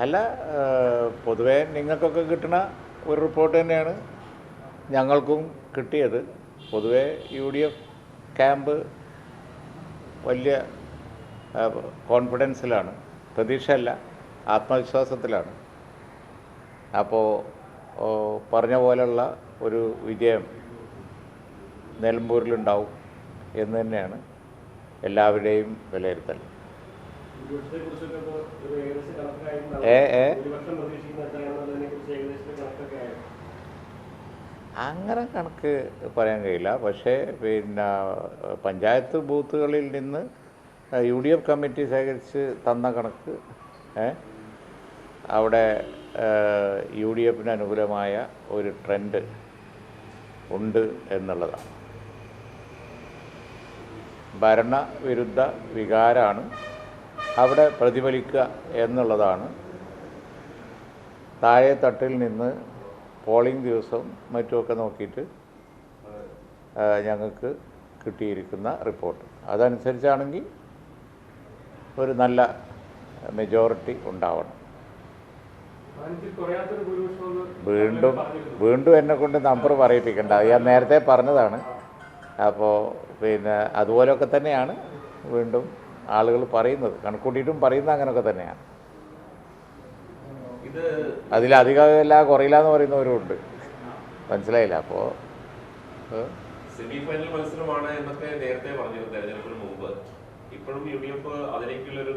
അല്ല, പൊതുവേ നിങ്ങൾക്കൊക്കെ കിട്ടുന്ന ഒരു റിപ്പോർട്ട് തന്നെയാണ് ഞങ്ങൾക്കും കിട്ടിയത്. പൊതുവേ UDF ക്യാമ്പ് വലിയ കോൺഫിഡൻസിലാണ്, പ്രതീക്ഷയല്ല, ആത്മവിശ്വാസത്തിലാണ്. അപ്പോൾ പറഞ്ഞ പോലെയുള്ള ഒരു വിജയം നിലമ്പൂരിലുണ്ടാവും എന്ന് തന്നെയാണ് എല്ലാവരുടെയും വിലയിരുത്തൽ. അങ്ങനെ കണക്ക് പറയാൻ കഴിയില്ല. പക്ഷേ പിന്നെ പഞ്ചായത്ത് ബൂത്തുകളിൽ നിന്ന് UDF കമ്മിറ്റി ശേഖരിച്ച് തന്ന കണക്ക് അവിടെ UDFന് അനുകൂലമായ ഒരു ട്രെൻഡ് ഉണ്ട് എന്നുള്ളതാണ്. ഭരണവിരുദ്ധ വികാരമാണ് അവിടെ പ്രതിഫലിക്കുക എന്നുള്ളതാണ് താഴെ തട്ടിൽ നിന്ന് പോളിംഗ് ദിവസവും മറ്റുമൊക്കെ നോക്കിയിട്ട് ഞങ്ങൾക്ക് കിട്ടിയിരിക്കുന്ന റിപ്പോർട്ട്. അതനുസരിച്ചാണെങ്കിൽ ഒരു നല്ല മെജോറിറ്റി ഉണ്ടാവണം. വീണ്ടും എന്നെക്കൊണ്ട് നമ്പർ പറയിപ്പിക്കേണ്ട, ഞാൻ നേരത്തെ പറഞ്ഞതാണ്. അപ്പോൾ പിന്നെ അതുപോലെയൊക്കെ തന്നെയാണ് വീണ്ടും ആളുകൾ പറയുന്നത്, കണക്കൂട്ടിയിട്ടും പറയുന്നത് അങ്ങനെയൊക്കെ തന്നെയാണ്. അതിലധികമല്ല കുറയില്ല എന്ന് പറയുന്നവരും ഉണ്ട്. മനസ്സിലായില്ല? അപ്പോൾ സെമി ഫൈനൽ മത്സരമാണ് എന്നൊക്കെ നേരത്തെ പറഞ്ഞിരുന്നു തെരഞ്ഞെടുപ്പിന് മുമ്പ്. ഇപ്പോഴും UDF അതിലേക്കുള്ളൊരു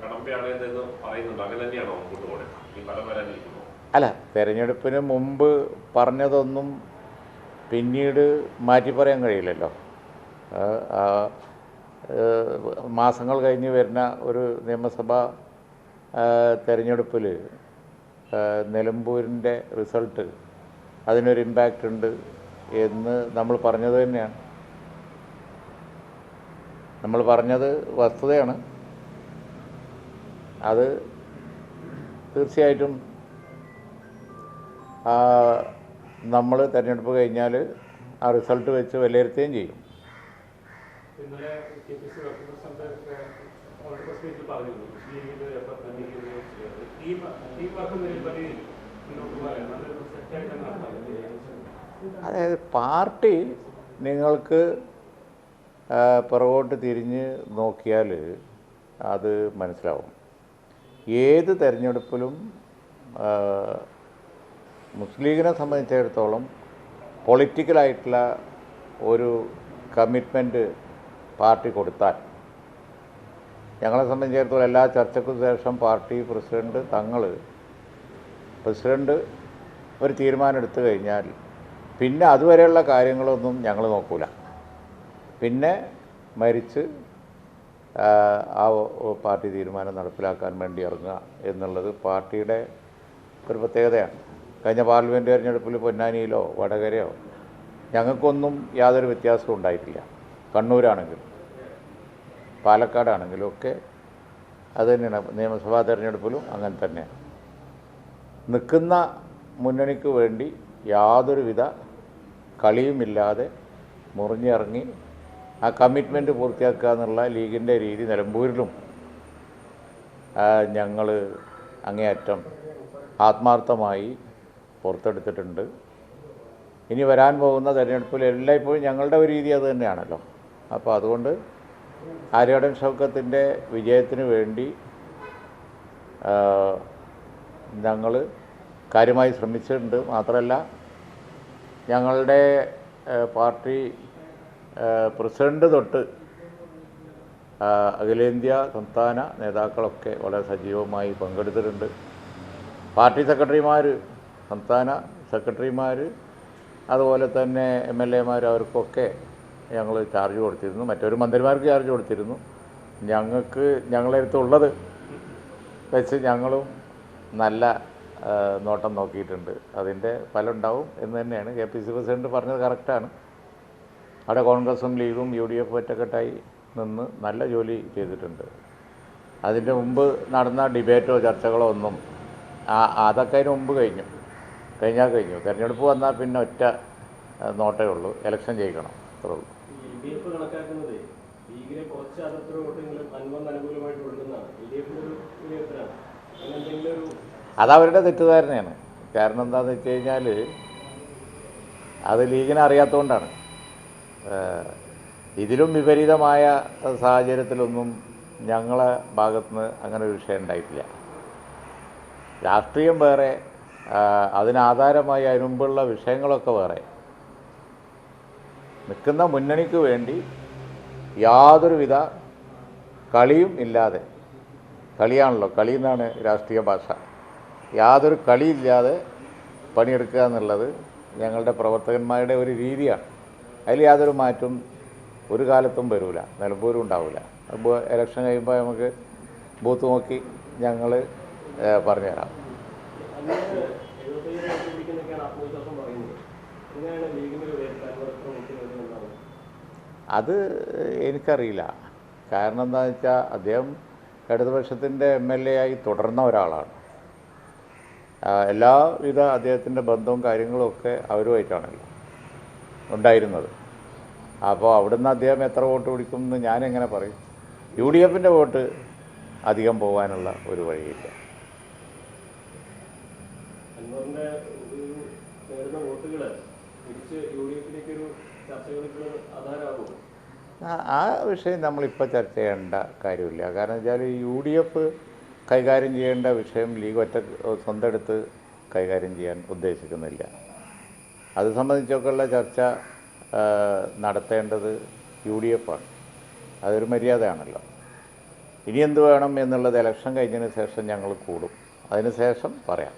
കടമ്പയാണ് എന്ന് പറയുന്നുണ്ട്. അങ്ങനെ തന്നെയാണോ മുമ്പോട്ട് പോകണേ ഈ ഫലം വരാനിരിക്കുമ്പോൾ? അല്ല, തെരഞ്ഞെടുപ്പിന് മുമ്പ് പറഞ്ഞതൊന്നും പിന്നീട് മാറ്റി പറയാൻ കഴിയില്ലല്ലോ. മാസങ്ങൾ കഴിഞ്ഞ് വരുന്ന ഒരു നിയമസഭാ തെരഞ്ഞെടുപ്പിൽ നിലമ്പൂരിൻ്റെ റിസൾട്ട് അതിനൊരു ഇമ്പാക്റ്റ് ഉണ്ട് എന്ന് നമ്മൾ പറഞ്ഞത് തന്നെയാണ്. നമ്മൾ പറഞ്ഞത് വസ്തുതയാണ്. അത് തീർച്ചയായിട്ടും നമ്മൾ തെരഞ്ഞെടുപ്പ് കഴിഞ്ഞാൽ ആ റിസൾട്ട് വെച്ച് വിലയിരുത്തുകയും ചെയ്യും. അതായത് പാർട്ടി നിങ്ങൾക്ക് പുറകോട്ട് തിരിഞ്ഞ് നോക്കിയാൽ അത് മനസ്സിലാവും. ഏത് തെരഞ്ഞെടുപ്പിലും മുസ്ലിം ലീഗിനെ സംബന്ധിച്ചിടത്തോളം പൊളിറ്റിക്കലായിട്ടുള്ള ഒരു കമ്മിറ്റ്മെൻറ്റ് പാർട്ടി കൊടുത്താൽ, ഞങ്ങളെ സംബന്ധിച്ചിടത്തോളം എല്ലാ ചർച്ചയ്ക്കും ശേഷം പാർട്ടി പ്രസിഡൻറ്റ് ഒരു തീരുമാനം എടുത്തു കഴിഞ്ഞാൽ പിന്നെ അതുവരെയുള്ള കാര്യങ്ങളൊന്നും ഞങ്ങൾ നോക്കൂല. പിന്നെ മരിച്ച് ആ പാർട്ടി തീരുമാനം നടപ്പിലാക്കാൻ വേണ്ടി ഇറങ്ങുക എന്നുള്ളത് പാർട്ടിയുടെ ഒരു പ്രത്യേകതയാണ്. കഴിഞ്ഞ പാർലമെൻറ്റ് തെരഞ്ഞെടുപ്പിൽ പൊന്നാനിയിലോ വടകരയോ ഞങ്ങൾക്കൊന്നും യാതൊരു വ്യത്യാസവും ഉണ്ടായിട്ടില്ല. കണ്ണൂരാണെങ്കിലും പാലക്കാടാണെങ്കിലും ഒക്കെ അത് തന്നെയാണ്. നിയമസഭാ തെരഞ്ഞെടുപ്പിലും അങ്ങനെ തന്നെ. നിൽക്കുന്ന മുന്നണിക്ക് വേണ്ടി യാതൊരുവിധ കളിയുമില്ലാതെ മുറിഞ്ഞിറങ്ങി ആ കമ്മിറ്റ്മെൻറ്റ് പൂർത്തിയാക്കുക എന്നുള്ള ലീഗിൻ്റെ രീതി നിലമ്പൂരിലും ഞങ്ങൾ അങ്ങേയറ്റം ആത്മാർത്ഥമായി പുറത്തെടുത്തിട്ടുണ്ട്. ഇനി വരാൻ പോകുന്ന തെരഞ്ഞെടുപ്പിൽ എല്ലായ്പ്പോഴും ഞങ്ങളുടെ ഒരു രീതി അത് തന്നെയാണല്ലോ. അപ്പോൾ അതുകൊണ്ട് ആര്യാടൻ ഷൗക്കത്തിൻ്റെ വിജയത്തിന് വേണ്ടി ഞങ്ങൾ കാര്യമായി ശ്രമിച്ചിട്ടുണ്ട്. മാത്രമല്ല, ഞങ്ങളുടെ പാർട്ടി പ്രസിഡൻ്റ് തൊട്ട് അഖിലേന്ത്യാ സംസ്ഥാന നേതാക്കളൊക്കെ വളരെ സജീവമായി പങ്കെടുത്തിട്ടുണ്ട്. പാർട്ടി സെക്രട്ടറിമാർ, സംസ്ഥാന സെക്രട്ടറിമാർ, അതുപോലെ തന്നെ MLA മാർ, അവർക്കൊക്കെ ഞങ്ങൾ ചാർജ് കൊടുത്തിരുന്നു. മറ്റൊരു മന്ത്രിമാർക്ക് ചാർജ് കൊടുത്തിരുന്നു. ഞങ്ങളെ അടുത്തുള്ളത് വെച്ച് ഞങ്ങളും നല്ല നോട്ടം നോക്കിയിട്ടുണ്ട്. അതിൻ്റെ ഫലം ഉണ്ടാവും എന്ന് തന്നെയാണ് KPCC പ്രസിഡന്റ് പറഞ്ഞത്. കറക്റ്റാണ്. അവിടെ കോൺഗ്രസും ലീഗും UDF ഒറ്റക്കെട്ടായി നിന്ന് നല്ല ജോലി ചെയ്തിട്ടുണ്ട്. അതിൻ്റെ മുമ്പ് നടന്ന ഡിബേറ്റോ ചർച്ചകളോ ഒന്നും അതൊക്കെ അതിന് മുമ്പ് കഴിഞ്ഞു. തെരഞ്ഞെടുപ്പ് വന്നാൽ പിന്നെ ഒറ്റ നോട്ടേ ഉള്ളൂ, ഇലക്ഷൻ ജയിക്കണം, അത്രേ ഉള്ളൂ. കുറച്ച് അകത്തൊരു വോട്ടെങ്കിലും അനുകൂലമായിട്ട് കൊടുക്കുന്നതാണ് LDF ഒരു വിലയിരുത്തലാണ്. അങ്ങനെ എന്തെങ്കിലും ഒരു അതവരുടെ തെറ്റിദ്ധാരണയാണ്. കാരണം എന്താണെന്ന് വെച്ച് കഴിഞ്ഞാൽ അത് ലീഗിനെ അറിയാത്തതുകൊണ്ടാണ്. ഇതിലും വിപരീതമായ സാഹചര്യത്തിലൊന്നും ഞങ്ങളെ ഭാഗത്തുനിന്ന് അങ്ങനെ ഒരു വിഷയം ഉണ്ടായിട്ടില്ല. രാഷ്ട്രീയം വേറെ, അതിനാധാരമായി അതിനു മുമ്പുള്ള വിഷയങ്ങളൊക്കെ വേറെ. നിൽക്കുന്ന മുന്നണിക്ക് വേണ്ടി യാതൊരുവിധ കളിയും ഇല്ലാതെ, കളിയാണല്ലോ, കളി എന്നാണ് രാഷ്ട്രീയ ഭാഷ, യാതൊരു കളിയില്ലാതെ പണിയെടുക്കുക എന്നുള്ളത് ഞങ്ങളുടെ പ്രവർത്തകന്മാരുടെ ഒരു രീതിയാണ്. അതിൽ യാതൊരു മാറ്റവും ഒരു കാലത്തും വരില്ല, നിലമ്പൂരും ഉണ്ടാവില്ല. അപ്പോൾ ഇലക്ഷൻ കഴിയുമ്പോൾ നമുക്ക് ബൂത്ത് നോക്കി ഞങ്ങൾ പറഞ്ഞുതരാം. അത് എനിക്കറിയില്ല. കാരണം എന്താണെന്ന് വെച്ചാൽ അദ്ദേഹം ഇടതുപക്ഷത്തിൻ്റെ MLA ആയി തുടർന്ന ഒരാളാണ്. എല്ലാവിധ അദ്ദേഹത്തിൻ്റെ ബന്ധവും കാര്യങ്ങളും ഒക്കെ അവരുമായിട്ടാണല്ലോ ഉണ്ടായിരുന്നത്. അപ്പോൾ അവിടുന്ന് അദ്ദേഹം എത്ര വോട്ട് പിടിക്കുമെന്ന് ഞാനെങ്ങനെ പറയും? UDFൻ്റെ വോട്ട് അധികം പോകാനുള്ള ഒരു വഴിയില്ല. ആ വിഷയം നമ്മളിപ്പോൾ ചർച്ച ചെയ്യേണ്ട കാര്യമില്ല. കാരണം വെച്ചാൽ UDF കൈകാര്യം ചെയ്യേണ്ട വിഷയം ലീഗ് സ്വന്തം എടുത്ത് കൈകാര്യം ചെയ്യാൻ ഉദ്ദേശിക്കുന്നില്ല. അത് സംബന്ധിച്ചൊക്കെയുള്ള ചർച്ച നടത്തേണ്ടത് UDF ആണ്. അതൊരു മര്യാദയാണല്ലോ. ഇനി എന്ത് വേണം എന്നുള്ളത് ഇലക്ഷൻ കഴിഞ്ഞതിന് ശേഷം ഞങ്ങൾ കൂടും, അതിന് ശേഷം പറയാം.